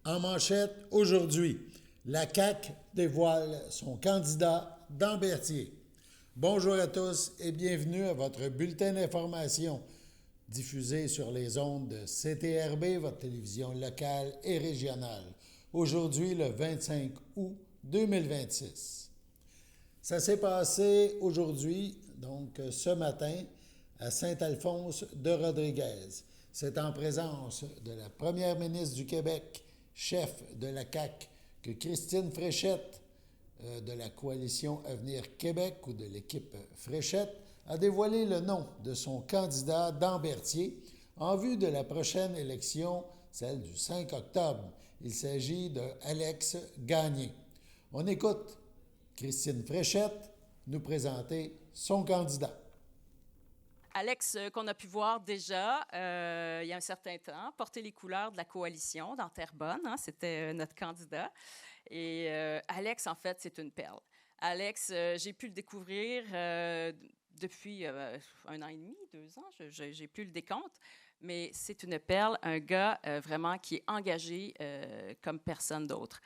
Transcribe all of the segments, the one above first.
En manchette, aujourd'hui, la CAQ dévoile son candidat dans Berthier. Bonjour à tous et bienvenue à votre bulletin d'information diffusé sur les ondes de CTRB, votre télévision locale et régionale. Aujourd'hui, le 25 août 2026. Ça s'est passé aujourd'hui, donc ce matin, à Saint-Alphonse de Rodriguez. C'est en présence de la première ministre du Québec, chef de la CAQ, que Christine Fréchette, de la coalition Avenir Québec ou de l'équipe Fréchette, a dévoilé le nom de son candidat dans Berthier en vue de la prochaine élection, celle du 5 octobre. Il s'agit de Alex Gagné. On écoute Christine Fréchette nous présenter son candidat. Alex, qu'on a pu voir déjà il y a un certain temps, porter les couleurs de la coalition dans Terrebonne. C'était notre candidat. Et Alex, en fait, c'est une perle. Alex, j'ai pu le découvrir depuis 1 an et demi, 2 ans, j'ai plus le décompte. Mais c'est une perle, un gars vraiment qui est engagé comme personne d'autre.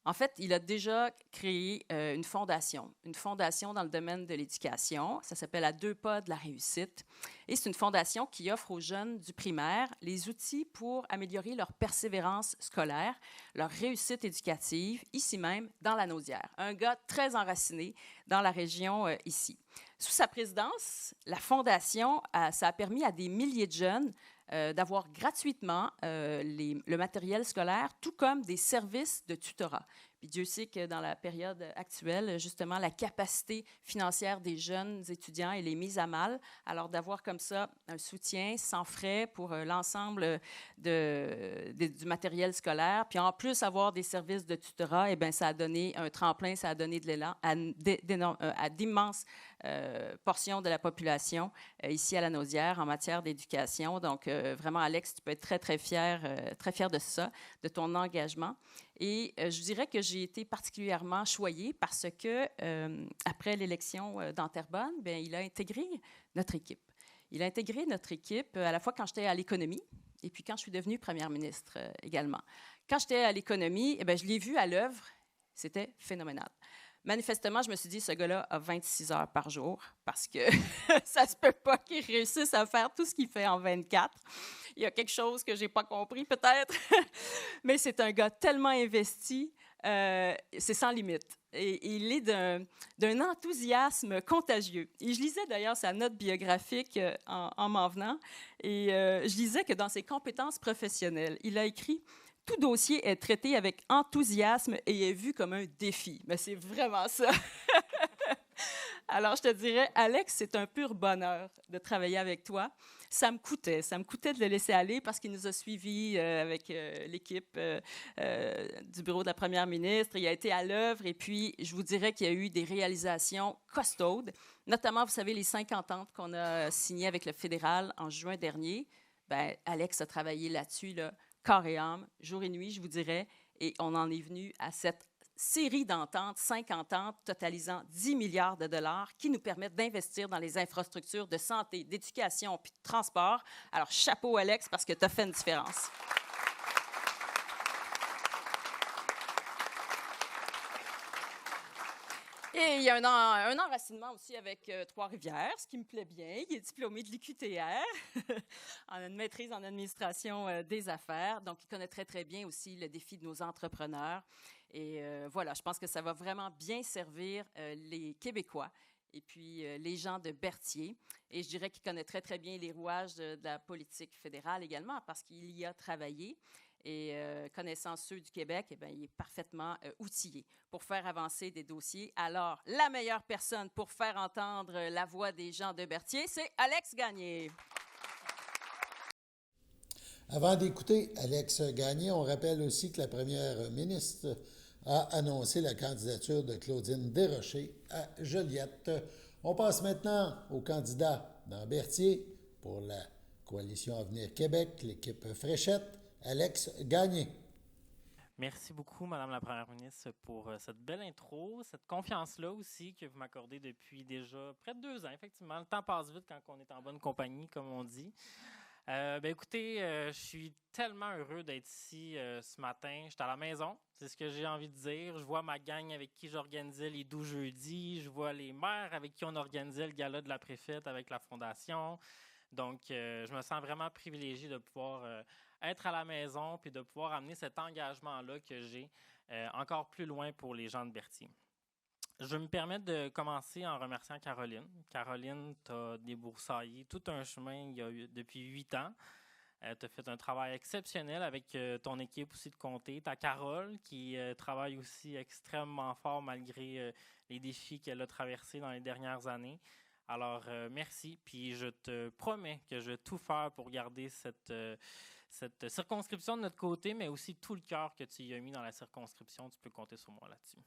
En fait, il a déjà créé une fondation dans le domaine de l'éducation. Ça s'appelle À 2 pas de la réussite. Et c'est une fondation qui offre aux jeunes du primaire les outils pour améliorer leur persévérance scolaire, leur réussite éducative, ici même, dans la Naudière. Un gars très enraciné dans la région ici. Sous sa présidence, la fondation, ça a permis à des milliers de jeunes d'avoir gratuitement le matériel scolaire, tout comme des services de tutorat. Puis Dieu sait que dans la période actuelle, justement, la capacité financière des jeunes étudiants, elle est mise à mal. Alors, d'avoir comme ça un soutien sans frais pour l'ensemble du matériel scolaire, puis en plus avoir des services de tutorat, eh bien, ça a donné un tremplin, ça a donné de l'élan à d'immenses portions de la population ici à la Naudière en matière d'éducation. Donc, vraiment, Alex, tu peux être très, très fier de ça, de ton engagement. Et je dirais que j'ai été particulièrement choyée parce que, après l'élection dans Terrebonne, bien, il a intégré notre équipe. Il a intégré notre équipe à la fois quand j'étais à l'économie et puis quand je suis devenue première ministre également. Quand j'étais à l'économie, eh bien, je l'ai vu à l'œuvre. C'était phénoménal. Manifestement, je me suis dit, ce gars-là a 26 heures par jour parce que ça ne se peut pas qu'il réussisse à faire tout ce qu'il fait en 24. Il y a quelque chose que je n'ai pas compris peut-être, mais c'est un gars tellement investi, c'est sans limite. Et il est d'un enthousiasme contagieux. Et je lisais d'ailleurs sa note biographique en m'en venant, et je lisais que dans ses compétences professionnelles, il a écrit « Tout dossier est traité avec enthousiasme et est vu comme un défi ». Mais c'est vraiment ça. Alors, je te dirais, Alex, c'est un pur bonheur de travailler avec toi. Ça me coûtait de le laisser aller parce qu'il nous a suivis avec l'équipe du bureau de la première ministre. Il a été à l'œuvre et puis, je vous dirais qu'il y a eu des réalisations costaudes, notamment, vous savez, les 5 ententes qu'on a signées avec le fédéral en juin dernier. Bien, Alex a travaillé là-dessus, là, corps et âme, jour et nuit, je vous dirais, et on en est venu à cette série d'ententes, 5 ententes totalisant 10 milliards de dollars qui nous permettent d'investir dans les infrastructures de santé, d'éducation puis de transport. Alors, chapeau, Alex, parce que tu as fait une différence. Et il y a un enracinement aussi avec Trois-Rivières, ce qui me plaît bien. Il est diplômé de l'UQTR, en une maîtrise en administration des affaires. Donc, il connaît très, très bien aussi le défi de nos entrepreneurs. Et voilà, je pense que ça va vraiment bien servir les Québécois et puis les gens de Berthier. Et je dirais qu'il connaît très, très bien les rouages de la politique fédérale également parce qu'il y a travaillé. Et connaissant ceux du Québec, eh bien, il est parfaitement outillé pour faire avancer des dossiers. Alors, la meilleure personne pour faire entendre la voix des gens de Berthier, c'est Alex Gagné. Avant d'écouter Alex Gagné, on rappelle aussi que la première ministre a annoncé la candidature de Claudine Desrochers à Joliette. On passe maintenant au candidat dans Berthier pour la coalition Avenir Québec, l'équipe Fréchette, Alex Gagné. Merci beaucoup, Madame la Première ministre, pour cette belle intro, cette confiance-là aussi que vous m'accordez depuis déjà près de 2 ans. Effectivement, le temps passe vite quand on est en bonne compagnie, comme on dit. Écoutez, je suis tellement heureux d'être ici ce matin. Je suis à la maison, c'est ce que j'ai envie de dire. Je vois ma gang avec qui j'organisais les 12 jeudis. Je vois les maires avec qui on organisait le gala de la préfète avec la Fondation. Donc, je me sens vraiment privilégié de pouvoir être à la maison puis de pouvoir amener cet engagement-là que j'ai encore plus loin pour les gens de Berthier. Je vais me permettre de commencer en remerciant Caroline. Caroline, tu as déboursaillé tout un chemin depuis 8 ans. Tu as fait un travail exceptionnel avec ton équipe aussi de comté. Tu as Carole qui travaille aussi extrêmement fort malgré les défis qu'elle a traversés dans les dernières années. Alors, merci. Puis je te promets que je vais tout faire pour garder cette circonscription de notre côté, mais aussi tout le cœur que tu y as mis dans la circonscription. Tu peux compter sur moi là-dessus.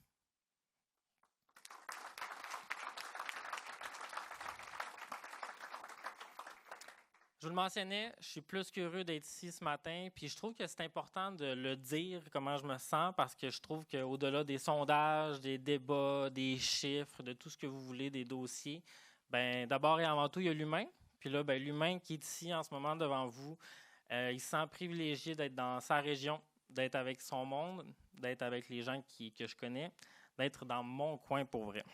Je vous le mentionnais, je suis plus qu'heureux d'être ici ce matin, puis je trouve que c'est important de le dire, comment je me sens, parce que je trouve qu'au-delà des sondages, des débats, des chiffres, de tout ce que vous voulez, des dossiers, d'abord et avant tout, il y a l'humain. Puis là, l'humain qui est ici en ce moment devant vous, il se sent privilégié d'être dans sa région, d'être avec son monde, d'être avec les gens que je connais, d'être dans mon coin pour vrai.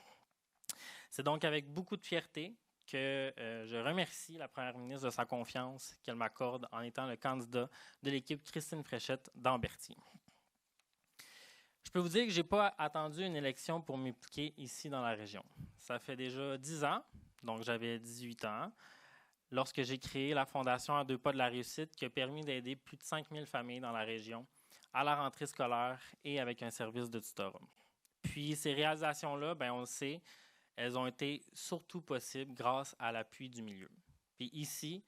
C'est donc avec beaucoup de fierté que je remercie la première ministre de sa confiance qu'elle m'accorde en étant le candidat de l'équipe Christine Fréchette dans Berthier. Je peux vous dire que je n'ai pas attendu une élection pour m'impliquer ici dans la région. Ça fait déjà 10 ans, donc j'avais 18 ans, lorsque j'ai créé la Fondation à 2 pas de la réussite qui a permis d'aider plus de 5000 familles dans la région à la rentrée scolaire et avec un service de tutorat. Puis ces réalisations-là, on le sait, elles ont été surtout possibles grâce à l'appui du milieu. Puis ici,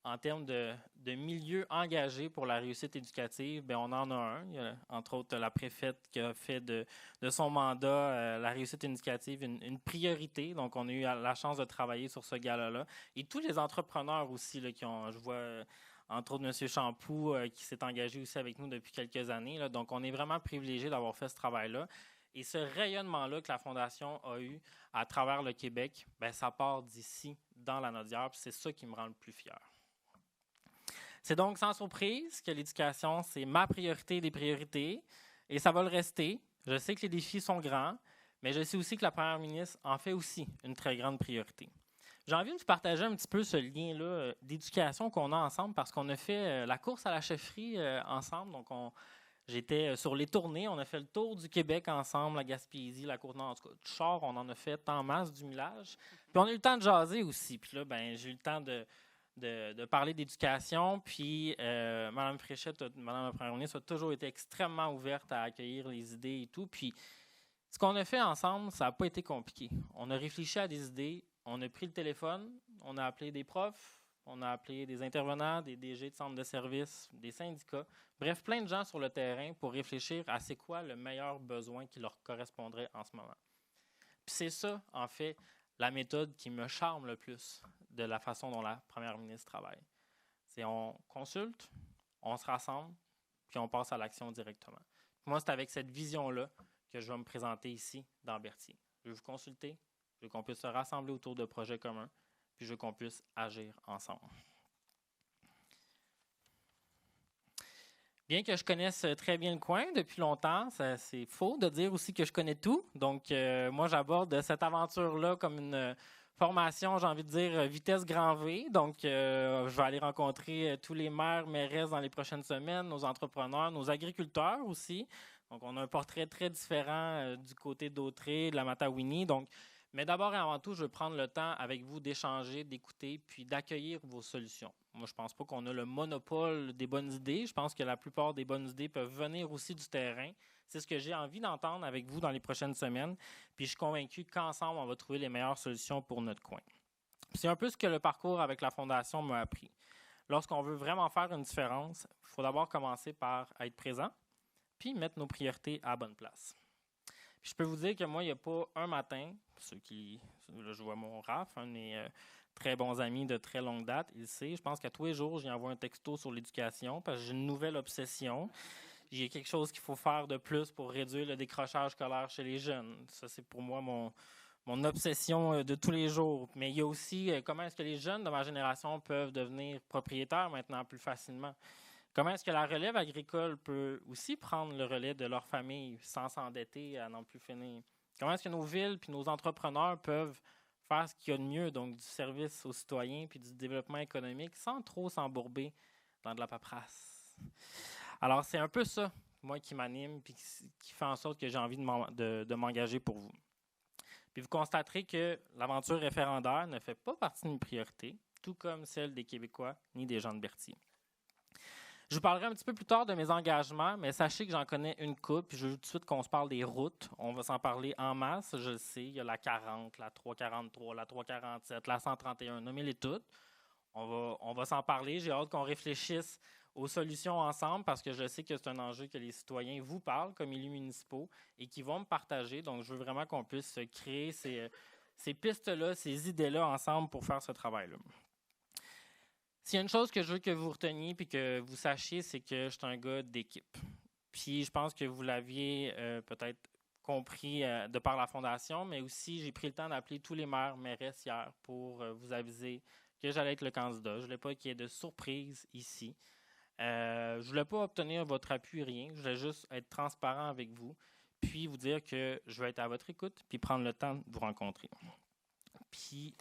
en termes de milieu engagé pour la réussite éducative, on en a un. Il y a, entre autres, la préfète qui a fait de son mandat la réussite éducative une priorité. Donc, on a eu la chance de travailler sur ce gala-là. Et tous les entrepreneurs aussi, là, je vois entre autres M. Champoux qui s'est engagé aussi avec nous depuis quelques années. Là. Donc, on est vraiment privilégiés d'avoir fait ce travail-là. Et ce rayonnement-là que la Fondation a eu à travers le Québec, ça part d'ici, dans la Naudière, puis c'est ça qui me rend le plus fier. C'est donc sans surprise que l'éducation, c'est ma priorité des priorités, et ça va le rester. Je sais que les défis sont grands, mais je sais aussi que la première ministre en fait aussi une très grande priorité. J'ai envie de vous partager un petit peu ce lien-là d'éducation qu'on a ensemble, parce qu'on a fait la course à la chefferie ensemble, donc j'étais sur les tournées, on a fait le tour du Québec ensemble, la Gaspésie, la Côte-Nord, en tout cas, du char, on en a fait en masse du millage. Puis on a eu le temps de jaser aussi. Puis là, j'ai eu le temps de parler d'éducation. Puis Mme Fréchette, Mme la première ministre, a toujours été extrêmement ouverte à accueillir les idées et tout. Puis ce qu'on a fait ensemble, ça n'a pas été compliqué. On a réfléchi à des idées, on a pris le téléphone, on a appelé des profs, on a appelé des intervenants, des DG de centres de services, des syndicats, bref, plein de gens sur le terrain pour réfléchir à c'est quoi le meilleur besoin qui leur correspondrait en ce moment. Puis c'est ça, en fait, la méthode qui me charme le plus de la façon dont la première ministre travaille. C'est on consulte, on se rassemble, puis on passe à l'action directement. Moi, c'est avec cette vision-là que je vais me présenter ici, dans Berthier. Je veux vous consulter, je veux qu'on puisse se rassembler autour de projets communs, puis je veux qu'on puisse agir ensemble. Bien que je connaisse très bien le coin depuis longtemps, c'est faux de dire aussi que je connais tout. Donc, moi, j'aborde cette aventure-là comme une formation, j'ai envie de dire, vitesse grand V. Donc, je vais aller rencontrer tous les maires, mairesses dans les prochaines semaines, nos entrepreneurs, nos agriculteurs aussi. Donc, on a un portrait très différent du côté d'Autrey, de la Matawini. Donc, mais d'abord et avant tout, je veux prendre le temps avec vous d'échanger, d'écouter, puis d'accueillir vos solutions. Moi, je ne pense pas qu'on a le monopole des bonnes idées. Je pense que la plupart des bonnes idées peuvent venir aussi du terrain. C'est ce que j'ai envie d'entendre avec vous dans les prochaines semaines. Puis je suis convaincu qu'ensemble, on va trouver les meilleures solutions pour notre coin. C'est un peu ce que le parcours avec la Fondation m'a appris. Lorsqu'on veut vraiment faire une différence, il faut d'abord commencer par être présent, puis mettre nos priorités à la bonne place. Puis je peux vous dire que moi, il n'y a pas un matin, là, je vois mon Raph, un de mes très bons amis de très longue date, il sait, je pense qu'à tous les jours, j'y envoie un texto sur l'éducation parce que j'ai une nouvelle obsession. J'ai quelque chose qu'il faut faire de plus pour réduire le décrochage scolaire chez les jeunes. Ça, c'est pour moi mon obsession de tous les jours. Mais il y a aussi comment est-ce que les jeunes de ma génération peuvent devenir propriétaires maintenant plus facilement. Comment est-ce que la relève agricole peut aussi prendre le relais de leur famille sans s'endetter à n'en plus finir? Comment est-ce que nos villes puis nos entrepreneurs peuvent faire ce qu'il y a de mieux, donc du service aux citoyens puis du développement économique sans trop s'embourber dans de la paperasse? Alors, c'est un peu ça, moi, qui m'anime puis qui fait en sorte que j'ai envie de m'engager pour vous. Puis vous constaterez que l'aventure référendaire ne fait pas partie de mes priorités, tout comme celle des Québécois ni des gens de Berthier. Je vous parlerai un petit peu plus tard de mes engagements, mais sachez que j'en connais une couple. Puis je veux tout de suite qu'on se parle des routes. On va s'en parler en masse, je le sais. Il y a la 40, la 343, la 347, la 131, nommez-les toutes. On va s'en parler. J'ai hâte qu'on réfléchisse aux solutions ensemble parce que je sais que c'est un enjeu que les citoyens vous parlent comme élus municipaux et qui vont me partager. Donc, je veux vraiment qu'on puisse créer ces pistes-là, ces idées-là ensemble pour faire ce travail-là. S'il y a une chose que je veux que vous reteniez et que vous sachiez, c'est que je suis un gars d'équipe. Puis je pense que vous l'aviez peut-être compris de par la Fondation, mais aussi j'ai pris le temps d'appeler tous les maires, mairesses hier pour vous aviser que j'allais être le candidat. Je ne voulais pas qu'il y ait de surprise ici. Je ne voulais pas obtenir votre appui, rien. Je voulais juste être transparent avec vous, puis vous dire que je vais être à votre écoute, puis prendre le temps de vous rencontrer. Puis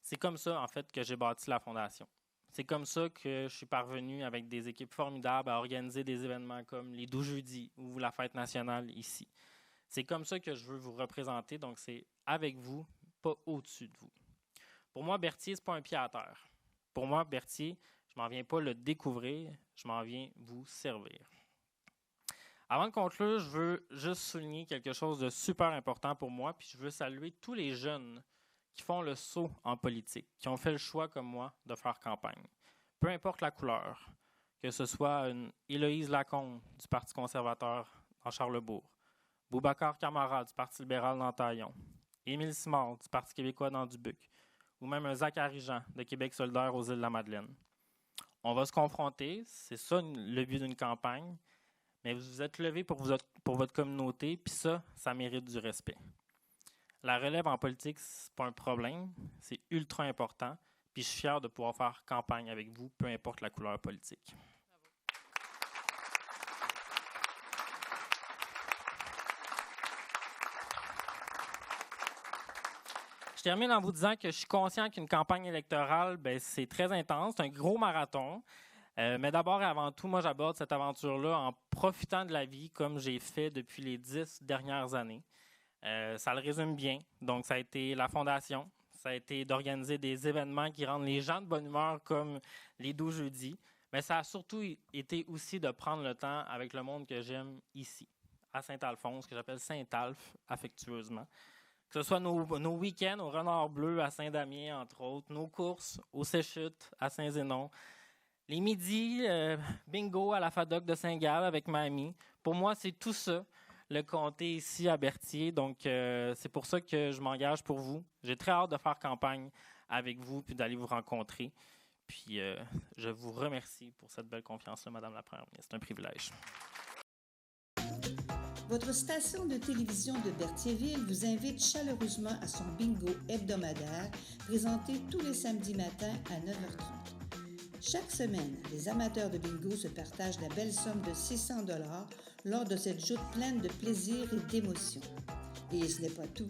c'est comme ça, en fait, que j'ai bâti la Fondation. C'est comme ça que je suis parvenu avec des équipes formidables à organiser des événements comme les 12 jeudis ou la fête nationale ici. C'est comme ça que je veux vous représenter, donc c'est avec vous, pas au-dessus de vous. Pour moi, Berthier, ce n'est pas un pied à terre. Pour moi, Berthier, je ne m'en viens pas le découvrir, je m'en viens vous servir. Avant de conclure, je veux juste souligner quelque chose de super important pour moi, puis je veux saluer tous les jeunes qui font le saut en politique, qui ont fait le choix, comme moi, de faire campagne. Peu importe la couleur, que ce soit une Héloïse Lacombe du Parti conservateur dans Charlesbourg, Boubacar Camara du Parti libéral dans Taillon, Émile Simard du Parti québécois dans Dubuque, ou même un Zachary Jean de Québec solidaire aux Îles-de-la-Madeleine. On va se confronter, c'est ça le but d'une campagne, mais vous vous êtes levés pour votre communauté, puis ça mérite du respect. La relève en politique, ce n'est pas un problème, c'est ultra important, puis je suis fier de pouvoir faire campagne avec vous, peu importe la couleur politique. Je termine en vous disant que je suis conscient qu'une campagne électorale, c'est très intense, c'est un gros marathon. Mais d'abord et avant tout, moi, j'aborde cette aventure-là en profitant de la vie comme j'ai fait depuis les 10 dernières années. Ça le résume bien. Donc, ça a été la Fondation. Ça a été d'organiser des événements qui rendent les gens de bonne humeur comme les 12 jeudis. Mais ça a surtout été aussi de prendre le temps avec le monde que j'aime ici, à Saint-Alphonse, que j'appelle Saint-Alphe affectueusement. Que ce soit nos week-ends au Renard Bleu à Saint-Damien, entre autres, nos courses au Séchute à Saint-Zénon, les midis, bingo à la FADOC de Saint-Gall avec ma amie. Pour moi, c'est tout ça. Le comté ici à Berthier. Donc, c'est pour ça que je m'engage pour vous. J'ai très hâte de faire campagne avec vous puis d'aller vous rencontrer. Puis, je vous remercie pour cette belle confiance-là, Madame la Première ministre. C'est un privilège. Votre station de télévision de Berthierville vous invite chaleureusement à son bingo hebdomadaire présenté tous les samedis matins à 9h30. Chaque semaine, les amateurs de bingo se partagent la belle somme de 600 $ lors de cette joute pleine de plaisir et d'émotion. Et ce n'est pas tout.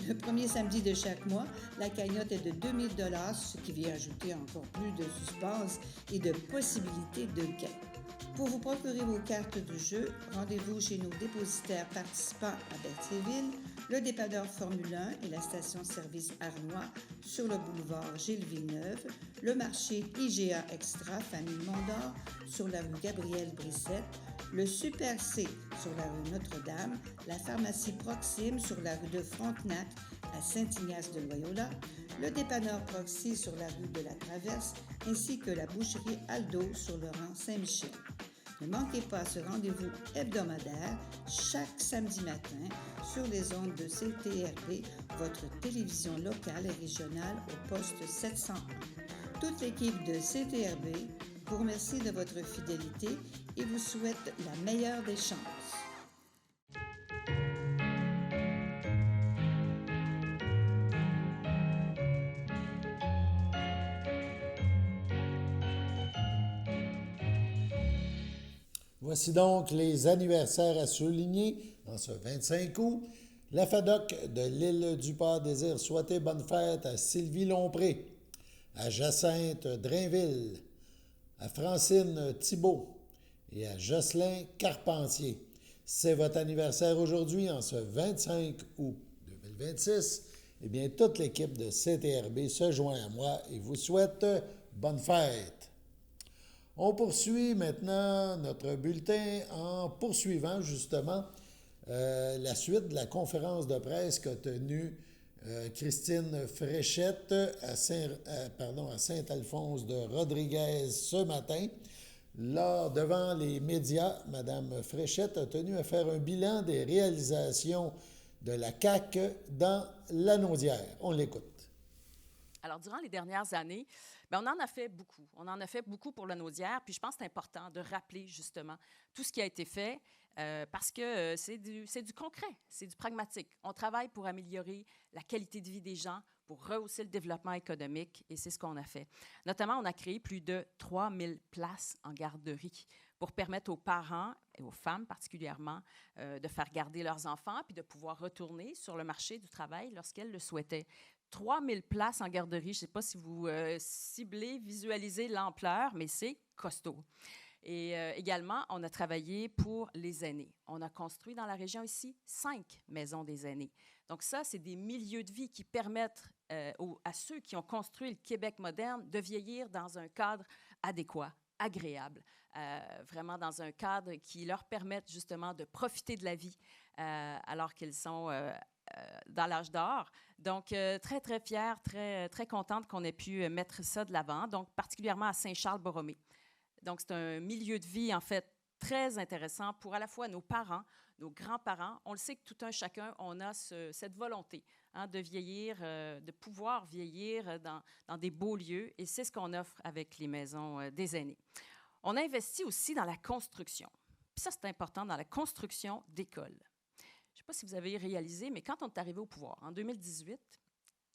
Le premier samedi de chaque mois, la cagnotte est de 2000 $, ce qui vient ajouter encore plus de suspense et de possibilités de gain. Pour vous procurer vos cartes de jeu, rendez-vous chez nos dépositaires participants à Berthierville, le dépanneur Formule 1 et la station-service Arnois sur le boulevard Gilles-Villeneuve, le marché IGA Extra Famille Mondor sur la rue Gabriel-Brissette, le Super C sur la rue Notre-Dame, la pharmacie Proxime sur la rue de Frontenac à Saint-Ignace-de-Loyola, le dépanneur Proxy sur la rue de la Traverse, ainsi que la boucherie Aldo sur le rang Saint-Michel. Ne manquez pas ce rendez-vous hebdomadaire chaque samedi matin sur les ondes de CTRB, votre télévision locale et régionale au poste 701. Toute l'équipe de CTRB vous remercie de votre fidélité et vous souhaite la meilleure des chances. Voici donc les anniversaires à souligner en ce 25 août. La FADOC de l'île du Port désire souhaiter bonne fête à Sylvie Lompré, à Jacinthe Drainville, à Francine Thibault et à Jocelyn Carpentier. C'est votre anniversaire aujourd'hui, en ce 25 août 2026. Eh bien, toute l'équipe de CTRB se joint à moi et vous souhaite bonne fête. On poursuit maintenant notre bulletin en poursuivant justement la suite de la conférence de presse qu'a tenue Christine Fréchette à Saint-Alphonse de Rodriguez ce matin. Là, devant les médias, Mme Fréchette a tenu à faire un bilan des réalisations de la CAQ dans Lanaudière. On l'écoute. Alors, durant les dernières années, bien, on en a fait beaucoup. On en a fait beaucoup pour Lanaudière, puis je pense que c'est important de rappeler justement tout ce qui a été fait parce que c'est du concret, c'est du pragmatique. On travaille pour améliorer la qualité de vie des gens, pour rehausser le développement économique, et c'est ce qu'on a fait. Notamment, on a créé plus de 3000 places en garderie pour permettre aux parents, et aux femmes particulièrement, de faire garder leurs enfants puis de pouvoir retourner sur le marché du travail lorsqu'elles le souhaitaient. 3000 places en garderie, je ne sais pas si vous ciblez, visualisez l'ampleur, mais c'est costaud. Et également, on a travaillé pour les aînés. On a construit dans la région ici 5 maisons des aînés. Donc ça, c'est des milieux de vie qui permettent à ceux qui ont construit le Québec moderne de vieillir dans un cadre adéquat, agréable, vraiment dans un cadre qui leur permette justement de profiter de la vie alors qu'ils sont dans l'âge d'or. Donc, très, très fière, très, très contente qu'on ait pu mettre ça de l'avant, donc particulièrement à Saint-Charles-Borromée. Donc, c'est un milieu de vie, en fait, très intéressant pour à la fois nos parents, nos grands-parents. On le sait que tout un chacun, on a cette volonté de vieillir, de pouvoir vieillir dans des beaux lieux, et c'est ce qu'on offre avec les maisons des aînés. On a investi aussi dans la construction. Puis ça, c'est important, dans la construction d'écoles. Je ne sais pas si vous avez réalisé, mais quand on est arrivé au pouvoir, en 2018,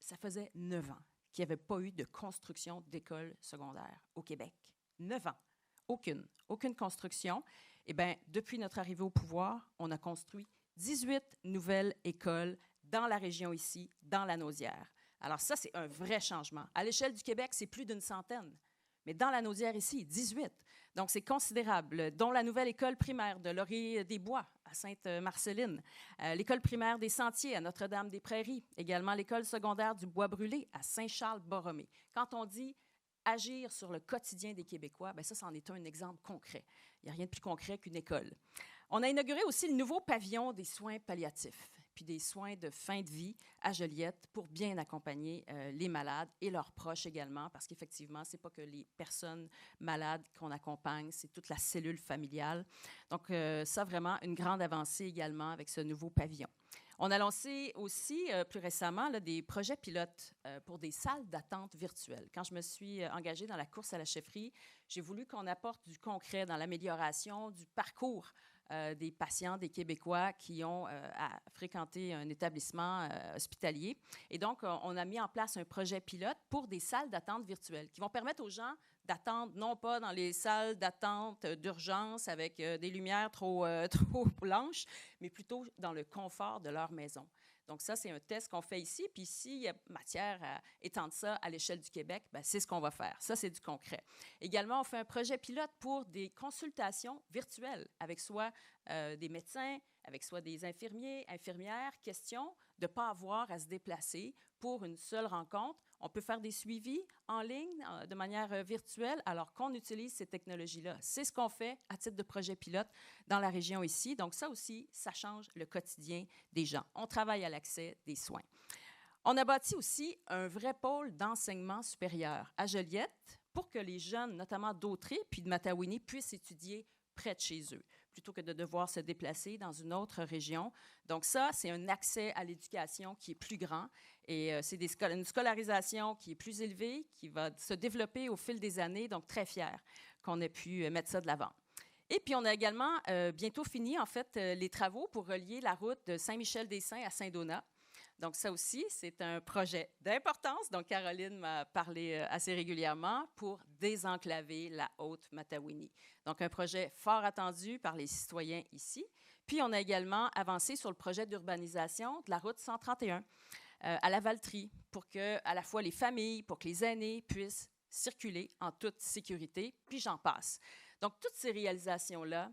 ça faisait 9 ans qu'il n'y avait pas eu de construction d'écoles secondaires au Québec. 9 ans. Aucune construction. Eh bien, depuis notre arrivée au pouvoir, on a construit 18 nouvelles écoles dans la région ici, dans Lanaudière. Alors ça, c'est un vrai changement. À l'échelle du Québec, c'est plus d'une centaine. Mais dans Lanaudière ici, 18. Donc, c'est considérable, dont la nouvelle école primaire de Laurier-des-Bois à Sainte-Marceline, l'école primaire des Sentiers à Notre-Dame-des-Prairies, également l'école secondaire du Bois-Brûlé à Saint-Charles-Borromée. Quand on dit agir sur le quotidien des Québécois, bien ça, c'en est un exemple concret. Il n'y a rien de plus concret qu'une école. On a inauguré aussi le nouveau pavillon des soins palliatifs, puis des soins de fin de vie à Joliette pour bien accompagner les malades et leurs proches également, parce qu'effectivement, ce n'est pas que les personnes malades qu'on accompagne, c'est toute la cellule familiale. Donc, ça, vraiment, une grande avancée également avec ce nouveau pavillon. On a lancé aussi, plus récemment, là, des projets pilotes pour des salles d'attente virtuelles. Quand je me suis engagée dans la course à la chefferie, j'ai voulu qu'on apporte du concret dans l'amélioration du parcours des patients, des Québécois qui ont à fréquenter un établissement hospitalier. Et donc, on a mis en place un projet pilote pour des salles d'attente virtuelles qui vont permettre aux gens d'attendre, non pas dans les salles d'attente d'urgence avec des lumières trop blanches, mais plutôt dans le confort de leur maison. Donc ça, c'est un test qu'on fait ici. Puis s'il y a matière à étendre ça à l'échelle du Québec, bien, c'est ce qu'on va faire. Ça, c'est du concret. Également, on fait un projet pilote pour des consultations virtuelles avec soit des médecins, avec soit des infirmiers, infirmières. Question de ne pas avoir à se déplacer pour une seule rencontre. On peut faire des suivis en ligne de manière virtuelle alors qu'on utilise ces technologies-là. C'est ce qu'on fait à titre de projet pilote dans la région ici. Donc ça aussi, ça change le quotidien des gens. On travaille à l'accès des soins. On a bâti aussi un vrai pôle d'enseignement supérieur à Joliette pour que les jeunes, notamment d'Autrey puis de Matawini, puissent étudier près de chez eux, plutôt que de devoir se déplacer dans une autre région. Donc ça, c'est un accès à l'éducation qui est plus grand et c'est une scolarisation qui est plus élevée, qui va se développer au fil des années, donc très fière qu'on ait pu mettre ça de l'avant. Et puis, on a également bientôt fini, en fait, les travaux pour relier la route de Saint-Michel-des-Saints à Saint-Donat. Donc, ça aussi, c'est un projet d'importance dont Caroline m'a parlé assez régulièrement pour désenclaver la Haute-Matawini. Donc, un projet fort attendu par les citoyens ici. Puis, on a également avancé sur le projet d'urbanisation de la route 131 à la Valtrie pour que, à la fois les familles, pour que les aînés puissent circuler en toute sécurité, puis j'en passe. Donc, toutes ces réalisations-là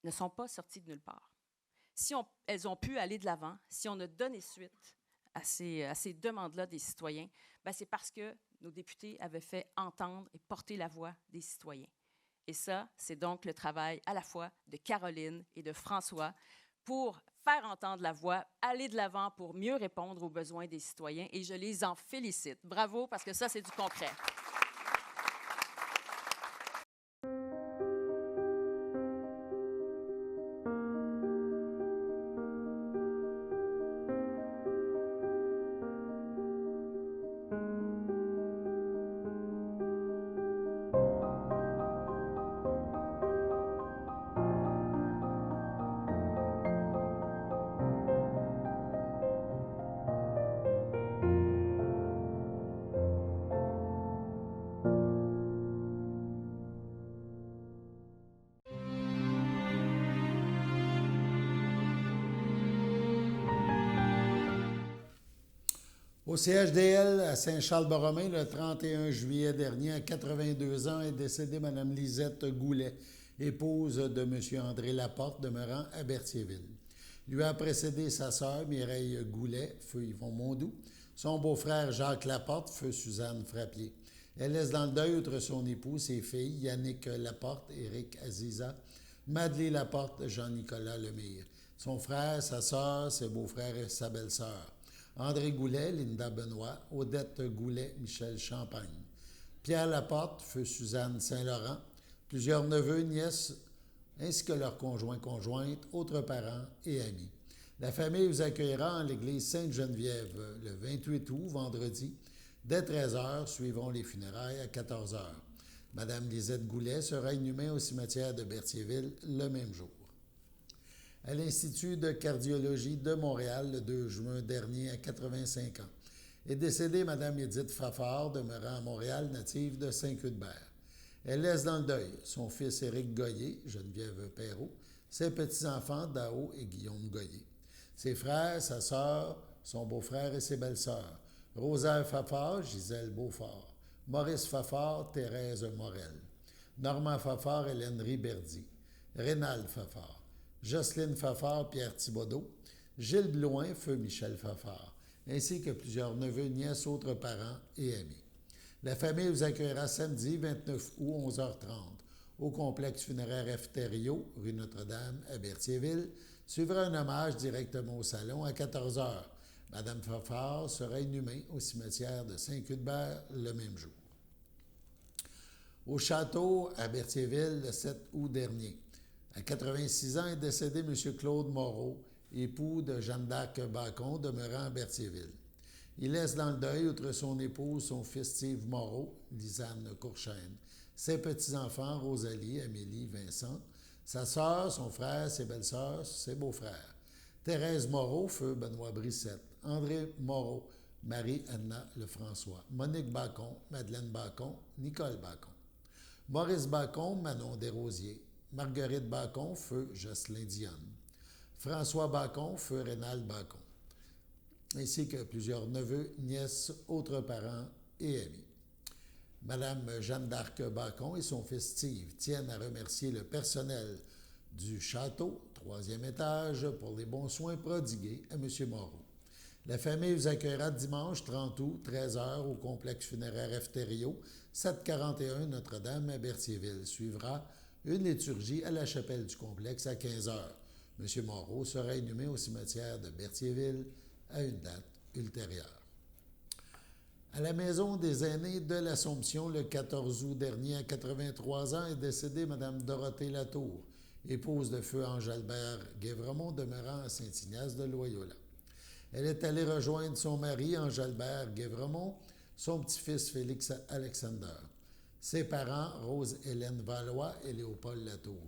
ne sont pas sorties de nulle part. Si elles ont pu aller de l'avant, si on a donné suite à ces demandes-là des citoyens, ben c'est parce que nos députés avaient fait entendre et porter la voix des citoyens. Et ça, c'est donc le travail à la fois de Caroline et de François pour faire entendre la voix, aller de l'avant pour mieux répondre aux besoins des citoyens. Et je les en félicite. Bravo, parce que ça, c'est du concret. Au CHDL à Saint-Charles-Borromée, le 31 juillet dernier, à 82 ans, est décédée Mme Lisette Goulet, épouse de M. André Laporte, demeurant à Berthierville. Lui a précédé sa sœur, Mireille Goulet, feu Yvon Mondoux, son beau-frère Jacques Laporte, feu Suzanne Frappier. Elle laisse dans le deuil, outre son époux, ses filles, Yannick Laporte, Éric Aziza, Madeleine Laporte, Jean-Nicolas Lemire, son frère, sa sœur, ses beaux-frères et sa belle-sœur. André Goulet, Linda Benoît, Odette Goulet, Michel Champagne. Pierre Laporte, feu Suzanne Saint-Laurent, plusieurs neveux, nièces, ainsi que leurs conjoints-conjointes, autres parents et amis. La famille vous accueillera en l'église Sainte-Geneviève le 28 août, vendredi, dès 13h, suivront les funérailles à 14h. Madame Lisette Goulet sera inhumée au cimetière de Berthierville le même jour. À l'Institut de cardiologie de Montréal, le 2 juin dernier, à 85 ans, est décédée Mme Édith Fafard, demeurant à Montréal, native de Saint-Cuthbert. Elle laisse dans le deuil son fils Éric Goyer, Geneviève Perrault, ses petits-enfants Dao et Guillaume Goyer, ses frères, sa sœur, son beau-frère et ses belles-sœurs, Rosaire Fafard, Gisèle Beaufort, Maurice Fafard, Thérèse Morel, Normand Fafard, Hélène Riberdy, Rénal Fafard, Jocelyne Fafard, Pierre Thibodeau, Gilles Bloin, feu Michel Fafard, ainsi que plusieurs neveux, nièces, autres parents et amis. La famille vous accueillera samedi 29 août 11h30 au complexe funéraire F. Thériault, rue Notre-Dame, à Berthierville. Suivra un hommage directement au salon à 14h. Madame Fafard sera inhumée au cimetière de Saint-Cuthbert le même jour. Au château à Berthierville le 7 août dernier. À 86 ans est décédé M. Claude Moreau, époux de Jeanne d'Arc Bacon, demeurant à Berthierville. Il laisse dans le deuil, outre son épouse, son fils Steve Moreau, Lisanne Courchaine, ses petits-enfants, Rosalie, Amélie, Vincent, sa sœur, son frère, ses belles-sœurs, ses beaux-frères. Thérèse Moreau, feu Benoît Brissette, André Moreau, Marie-Anna Lefrançois, Monique Bacon, Madeleine Bacon, Nicole Bacon. Maurice Bacon, Manon Desrosiers, Marguerite Bacon, feu Jocelyn Dionne, François Bacon, feu Rénal Bacon, ainsi que plusieurs neveux, nièces, autres parents et amis. Madame Jeanne d'Arc Bacon et son fils Steve tiennent à remercier le personnel du château, 3e étage, pour les bons soins prodigués à M. Moreau. La famille vous accueillera dimanche 30 août, 13h, au complexe funéraire F. Thériault, 741 Notre-Dame à Berthierville. Suivra une liturgie à la chapelle du complexe à 15h. M. Moreau sera inhumé au cimetière de Berthierville à une date ultérieure. À la maison des aînés de l'Assomption, le 14 août dernier, à 83 ans, est décédée Mme Dorothée Latour, épouse de feu Ange-Albert Guévremont, demeurant à Saint-Ignace de Loyola. Elle est allée rejoindre son mari, Ange-Albert Guévremont, son petit-fils Félix Alexander, ses parents, Rose-Hélène Valois et Léopold Latour.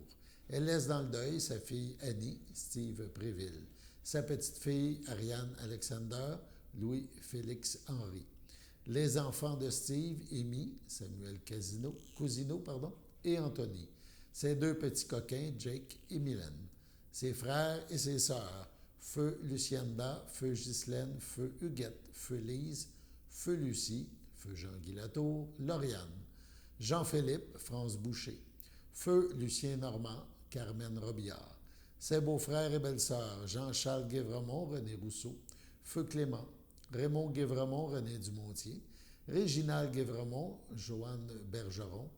Elle laisse dans le deuil sa fille Annie, Steve Préville, sa petite-fille Ariane Alexander, Louis-Félix Henry. Les enfants de Steve, Amy, Samuel Cousineau, et Anthony. Ses deux petits coquins, Jake et Mylène. Ses frères et ses sœurs, Feu Lucienda, Feu Ghislaine, Feu Huguette, Feu Lise, Feu Lucie, Feu Jean-Guy Latour, Lauriane, Jean-Philippe, France Boucher, Feu Lucien Normand, Carmen Robillard, ses beaux-frères et belles-sœurs, Jean-Charles Guévremont, René Rousseau, Feu Clément, Raymond Guévremont, René Dumontier, Réginald Guévremont, Joanne Bergeron,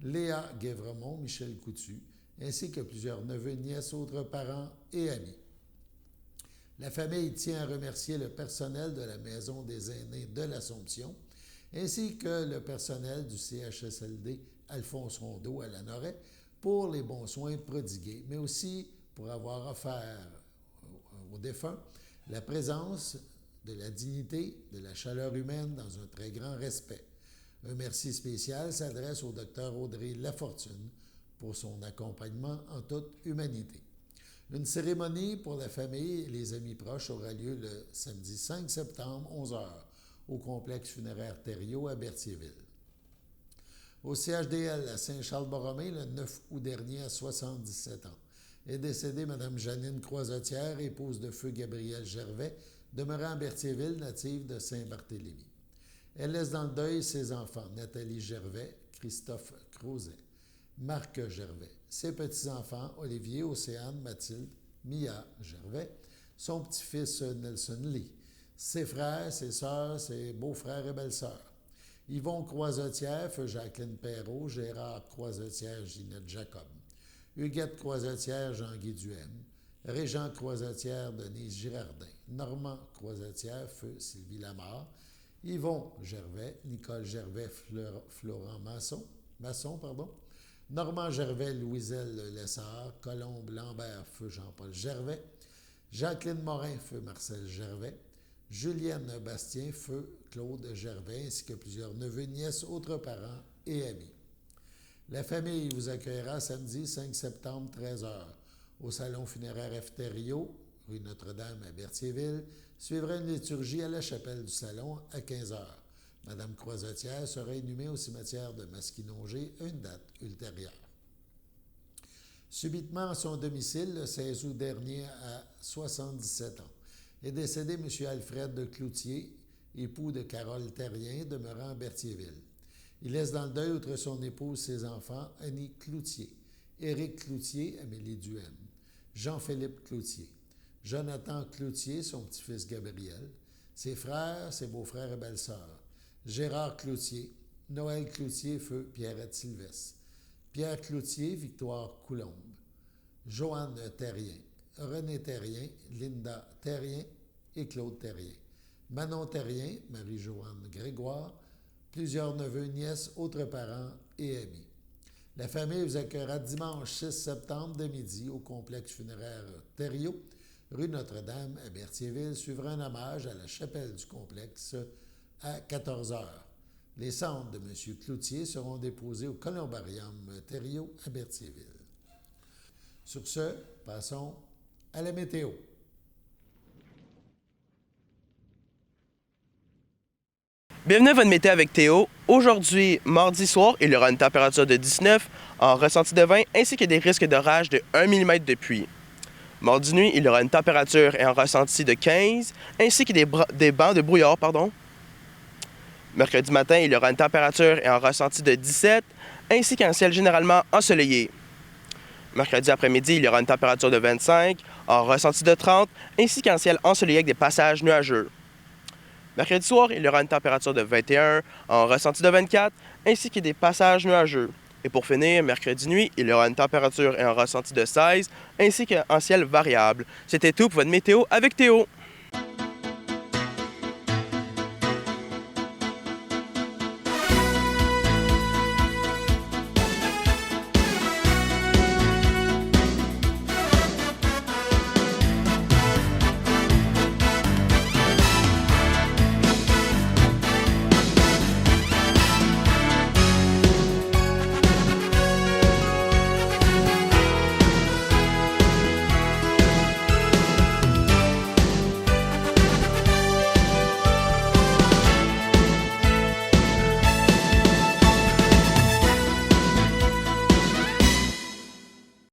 Léa Guévremont, Michel Coutu, ainsi que plusieurs neveux, nièces, autres parents et amis. La famille tient à remercier le personnel de la Maison des aînés de l'Assomption, ainsi que le personnel du CHSLD Alphonse Rondeau à Lanoret pour les bons soins prodigués, mais aussi pour avoir offert aux défunts la présence de la dignité, de la chaleur humaine dans un très grand respect. Un merci spécial s'adresse au Dr Audrey Lafortune pour son accompagnement en toute humanité. Une cérémonie pour la famille et les amis proches aura lieu le samedi 5 septembre, 11h, au complexe funéraire Thériault à Berthierville. Au CHDL à Saint-Charles-Borromée, le 9 août dernier, à 77 ans, est décédée Mme Janine Croisetière, épouse de feu Gabriel Gervais, demeurant à Berthierville, native de Saint-Barthélemy. Elle laisse dans le deuil ses enfants, Nathalie Gervais, Christophe Crozet, Marc Gervais, ses petits-enfants, Olivier, Océane, Mathilde, Mia Gervais, son petit-fils Nelson Lee, ses frères, ses sœurs, ses beaux-frères et belles-sœurs. Yvon Croisetière, feu Jacqueline Perrault, Gérard Croisetière, Ginette Jacob, Huguette Croisetière, Jean-Guy Duhem, Régent Croisetière, Denise Girardin, Normand Croisetière, feu Sylvie Lamarre, Yvon Gervais, Nicole Gervais, Florent Masson, Normand Gervais, Louiselle Lessard, Colombe Lambert, feu Jean-Paul Gervais, Jacqueline Morin, feu Marcel Gervais, Julienne Bastien, feu Claude Gervais, ainsi que plusieurs neveux, nièces, autres parents et amis. La famille vous accueillera samedi 5 septembre, 13h, au salon funéraire F. Thériault, rue Notre-Dame à Berthierville. Suivra une liturgie à la chapelle du salon à 15h. Madame Croisetière sera inhumée au cimetière de Masquinongé à une date ultérieure. Subitement à son domicile, le 16 août dernier, à 77 ans, est décédé M. Alfred de Cloutier, époux de Carole Terrien, demeurant à Berthierville. Il laisse dans le deuil, outre son épouse, ses enfants, Annie Cloutier, Éric Cloutier, Amélie Duhem, Jean-Philippe Cloutier, Jonathan Cloutier, son petit-fils Gabriel, ses frères, ses beaux-frères et belles-sœurs, Gérard Cloutier, Noël Cloutier, feu Pierrette Sylvestre, Pierre Cloutier, Victoire Coulombe, Joanne Terrien, René Terrien, Linda Terrien et Claude Terrien, Manon Terrien, Marie-Joanne Grégoire, plusieurs neveux, nièces, autres parents et amis. La famille vous accueillera dimanche 6 septembre de midi au complexe funéraire Thériault, rue Notre-Dame à Berthierville. Suivra un hommage à la chapelle du complexe à 14h. Les cendres de M. Cloutier seront déposées au Columbarium Thériault à Berthierville. Sur ce, passons à la météo. Bienvenue à votre météo avec Théo. Aujourd'hui, mardi soir, il y aura une température de 19 en ressenti de 20 ainsi que des risques d'orage de 1 mm de pluie. Mardi nuit, il y aura une température et un ressenti de 15 ainsi que des bancs de brouillard. Mercredi matin, il y aura une température et un ressenti de 17 ainsi qu'un ciel généralement ensoleillé. Mercredi après-midi, il y aura une température de 25 en ressenti de 30 ainsi qu'un ciel ensoleillé avec des passages nuageux. Mercredi soir, il y aura une température de 21 en ressenti de 24 ainsi que des passages nuageux. Et pour finir, mercredi nuit, il y aura une température et un ressenti de 16 ainsi qu'un ciel variable. C'était tout pour votre météo avec Théo.